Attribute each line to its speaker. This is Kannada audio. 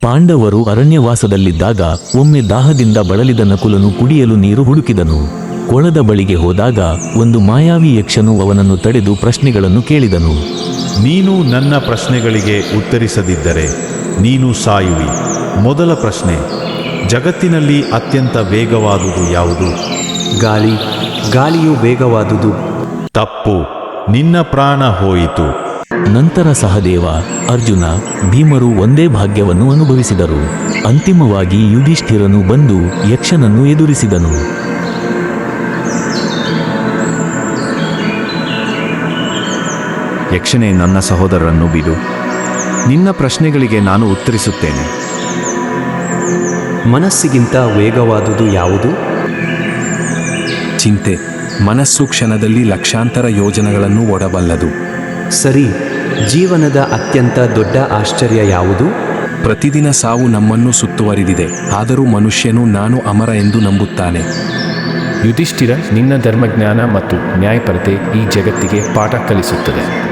Speaker 1: ಪಾಂಡವರು ಅರಣ್ಯವಾಸದಲ್ಲಿದ್ದಾಗ ಒಮ್ಮೆ ದಾಹದಿಂದ ಬಳಲಿದ ನಕುಲನು ಕುಡಿಯಲು ನೀರು ಹುಡುಕಿದನು. ಕೊಳದ ಬಳಿಗೆ ಹೋದಾಗ ಒಂದು ಮಾಯಾವಿ ಯಕ್ಷನು ಅವನನ್ನು ತಡೆದು ಪ್ರಶ್ನೆಗಳನ್ನು ಕೇಳಿದನು.
Speaker 2: ನೀನು ನನ್ನ ಪ್ರಶ್ನೆಗಳಿಗೆ ಉತ್ತರಿಸದಿದ್ದರೆ ನೀನು ಸಾಯುವಿ. ಮೊದಲ ಪ್ರಶ್ನೆ, ಜಗತ್ತಿನಲ್ಲಿ ಅತ್ಯಂತ ವೇಗವಾದುದು ಯಾವುದು?
Speaker 3: ಗಾಳಿ. ಗಾಳಿಯು ವೇಗವಾದುದು.
Speaker 2: ತಪ್ಪು, ನಿನ್ನ ಪ್ರಾಣ ಹೋಯಿತು.
Speaker 1: ನಂತರ ಸಹದೇವ, ಅರ್ಜುನ, ಭೀಮರು ಒಂದೇ ಭಾಗ್ಯವನ್ನು ಅನುಭವಿಸಿದರು. ಅಂತಿಮವಾಗಿ ಯುಧಿಷ್ಠಿರನು ಬಂದು ಯಕ್ಷನನ್ನು ಎದುರಿಸಿದನು.
Speaker 4: ಯಕ್ಷನೇ, ನನ್ನ ಸಹೋದರರನ್ನು ಬಿಡು. ನಿನ್ನ ಪ್ರಶ್ನೆಗಳಿಗೆ ನಾನು ಉತ್ತರಿಸುತ್ತೇನೆ.
Speaker 3: ಮನಸ್ಸಿಗಿಂತ ವೇಗವಾದುದು ಯಾವುದು?
Speaker 5: ಚಿಂತೆ. ಮನಸ್ಸು ಕ್ಷಣದಲ್ಲಿ ಲಕ್ಷಾಂತರ ಯೋಜನೆಗಳನ್ನು ಓಡಬಲ್ಲದು.
Speaker 3: ಸರಿ. ಜೀವನದ ಅತ್ಯಂತ ದೊಡ್ಡ ಆಶ್ಚರ್ಯ ಯಾವುದು?
Speaker 5: ಪ್ರತಿದಿನ ಸಾವು ನಮ್ಮನ್ನು ಸುತ್ತುವರಿದಿದೆ, ಆದರೂ ಮನುಷ್ಯನು ನಾನು ಅಮರ ಎಂದು ನಂಬುತ್ತಾನೆ.
Speaker 6: ಯುಧಿಷ್ಠಿರ, ನಿನ್ನ ಧರ್ಮಜ್ಞಾನ ಮತ್ತು ನ್ಯಾಯಪರತೆ ಈ ಜಗತ್ತಿಗೆ ಪಾಠ ಕಲಿಸುತ್ತದೆ.